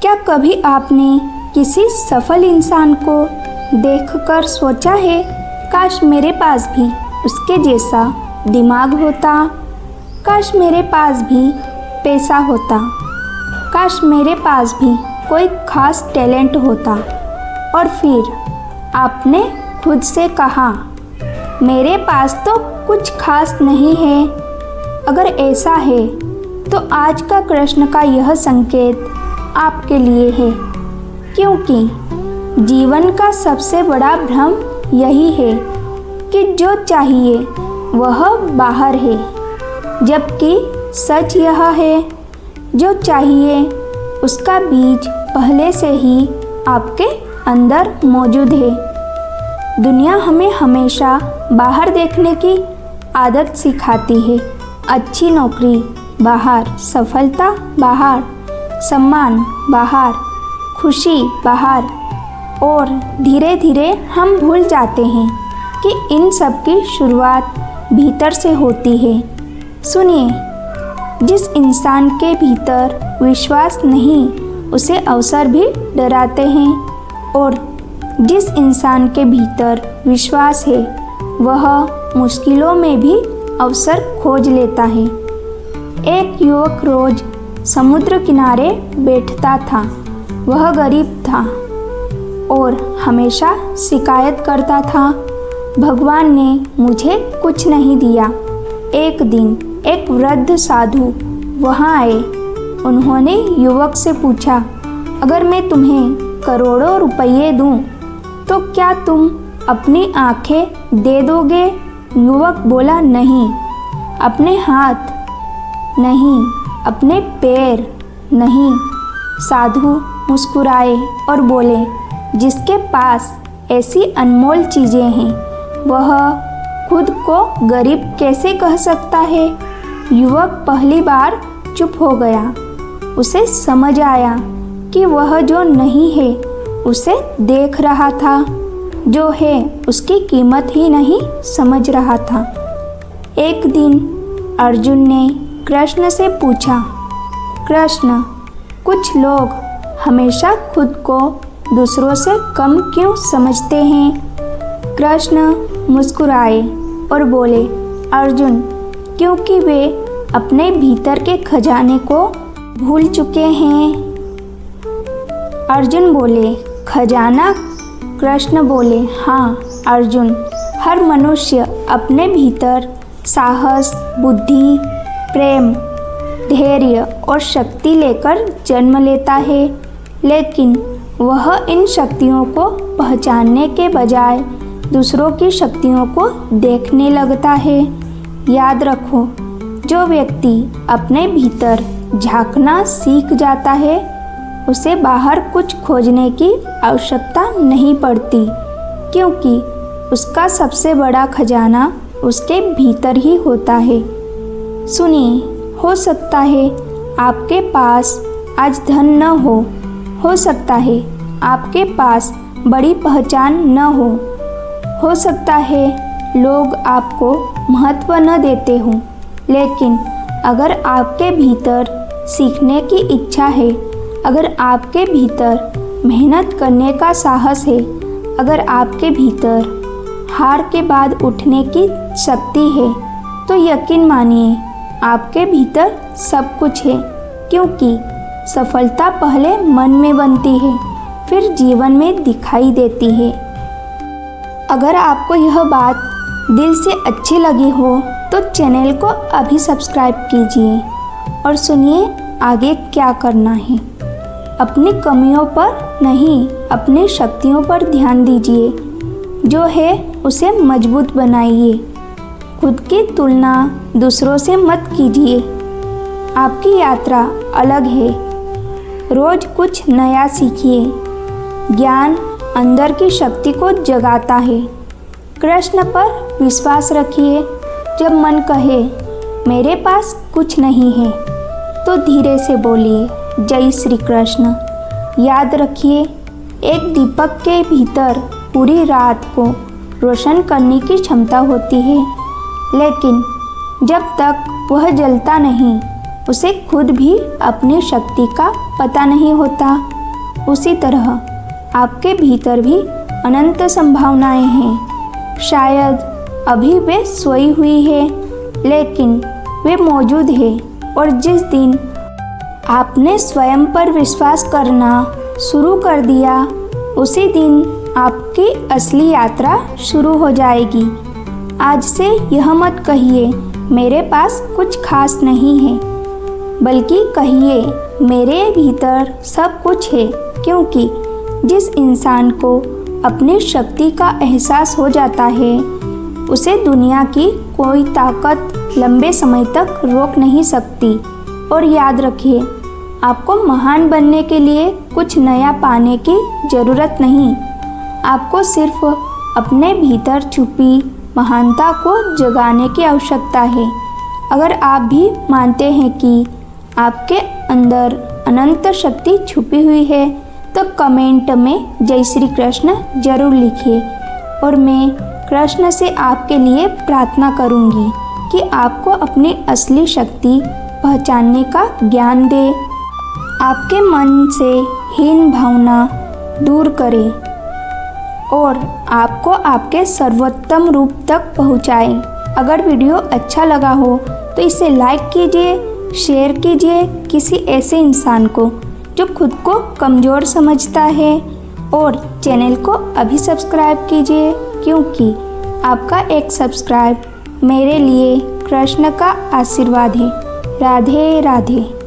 क्या कभी आपने किसी सफल इंसान को देखकर सोचा है, काश मेरे पास भी उसके जैसा दिमाग होता, काश मेरे पास भी पैसा होता, काश मेरे पास भी कोई खास टैलेंट होता। और फिर आपने खुद से कहा, मेरे पास तो कुछ खास नहीं है। अगर ऐसा है तो आज का कृष्ण का यह संकेत आपके लिए है, क्योंकि जीवन का सबसे बड़ा भ्रम यही है कि जो चाहिए वह बाहर है, जबकि सच यह है जो चाहिए उसका बीज पहले से ही आपके अंदर मौजूद है। दुनिया हमें हमेशा बाहर देखने की आदत सिखाती है। अच्छी नौकरी बाहर, सफलता बाहर, सम्मान बाहर, खुशी बाहर, और धीरे धीरे हम भूल जाते हैं कि इन सब की शुरुआत भीतर से होती है। सुनिए, जिस इंसान के भीतर विश्वास नहीं उसे अवसर भी डराते हैं, और जिस इंसान के भीतर विश्वास है वह मुश्किलों में भी अवसर खोज लेता है। एक युवक रोज समुद्र किनारे बैठता था। वह गरीब था और हमेशा शिकायत करता था, भगवान ने मुझे कुछ नहीं दिया। एक दिन एक वृद्ध साधु वहाँ आए। उन्होंने युवक से पूछा, अगर मैं तुम्हें करोड़ों रुपये दूं तो क्या तुम अपनी आंखें दे दोगे? युवक बोला, नहीं। अपने हाथ? नहीं। अपने पैर? नहीं। साधु मुस्कुराए और बोले, जिसके पास ऐसी अनमोल चीज़ें हैं वह खुद को गरीब कैसे कह सकता है? युवक पहली बार चुप हो गया। उसे समझ आया कि वह जो नहीं है उसे देख रहा था, जो है उसकी कीमत ही नहीं समझ रहा था। एक दिन अर्जुन ने कृष्ण से पूछा, कृष्ण, कुछ लोग हमेशा खुद को दूसरों से कम क्यों समझते हैं? कृष्ण मुस्कुराए और बोले, अर्जुन, क्योंकि वे अपने भीतर के खजाने को भूल चुके हैं। अर्जुन बोले, खजाना? कृष्ण बोले, हाँ अर्जुन, हर मनुष्य अपने भीतर साहस, बुद्धि, प्रेम, धैर्य और शक्ति लेकर जन्म लेता है, लेकिन वह इन शक्तियों को पहचानने के बजाय दूसरों की शक्तियों को देखने लगता है। याद रखो, जो व्यक्ति अपने भीतर झांकना सीख जाता है उसे बाहर कुछ खोजने की आवश्यकता नहीं पड़ती, क्योंकि उसका सबसे बड़ा खजाना उसके भीतर ही होता है। सुनिए, हो सकता है आपके पास आज धन न हो सकता है आपके पास बड़ी पहचान न हो सकता है लोग आपको महत्व न देते हों, लेकिन अगर आपके भीतर सीखने की इच्छा है, अगर आपके भीतर मेहनत करने का साहस है, अगर आपके भीतर हार के बाद उठने की शक्ति है, तो यकीन मानिए आपके भीतर सब कुछ है, क्योंकि सफलता पहले मन में बनती है, फिर जीवन में दिखाई देती है। अगर आपको यह बात दिल से अच्छी लगी हो तो चैनल को अभी सब्सक्राइब कीजिए और सुनिए आगे क्या करना है। अपनी कमियों पर नहीं, अपनी शक्तियों पर ध्यान दीजिए। जो है उसे मजबूत बनाइए। खुद की तुलना दूसरों से मत कीजिए। आपकी यात्रा अलग है। रोज कुछ नया सीखिए। ज्ञान अंदर की शक्ति को जगाता है। कृष्ण पर विश्वास रखिए। जब मन कहे मेरे पास कुछ नहीं है तो धीरे से बोलिए, जय श्री कृष्ण। याद रखिए, एक दीपक के भीतर पूरी रात को रोशन करने की क्षमता होती है, लेकिन जब तक वह जलता नहीं उसे खुद भी अपनी शक्ति का पता नहीं होता। उसी तरह आपके भीतर भी अनंत संभावनाएं हैं। शायद अभी वे सोई हुई है, लेकिन वे मौजूद है। और जिस दिन आपने स्वयं पर विश्वास करना शुरू कर दिया, उसी दिन आपकी असली यात्रा शुरू हो जाएगी। आज से यह मत कहिए मेरे पास कुछ खास नहीं है, बल्कि कहिए मेरे भीतर सब कुछ है। क्योंकि जिस इंसान को अपनी शक्ति का एहसास हो जाता है, उसे दुनिया की कोई ताकत लंबे समय तक रोक नहीं सकती। और याद रखिए, आपको महान बनने के लिए कुछ नया पाने की ज़रूरत नहीं। आपको सिर्फ अपने भीतर छुपी महानता को जगाने की आवश्यकता है। अगर आप भी मानते हैं कि आपके अंदर अनंत शक्ति छुपी हुई है, तो कमेंट में जय श्री कृष्ण जरूर लिखिए। और मैं कृष्ण से आपके लिए प्रार्थना करूंगी कि आपको अपनी असली शक्ति पहचानने का ज्ञान दे, आपके मन से हीन भावना दूर करे और आपको आपके सर्वोत्तम रूप तक पहुंचाए। अगर वीडियो अच्छा लगा हो तो इसे लाइक कीजिए, शेयर कीजिए किसी ऐसे इंसान को जो खुद को कमज़ोर समझता है। और चैनल को अभी सब्सक्राइब कीजिए, क्योंकि आपका एक सब्सक्राइब मेरे लिए कृष्ण का आशीर्वाद है। राधे राधे।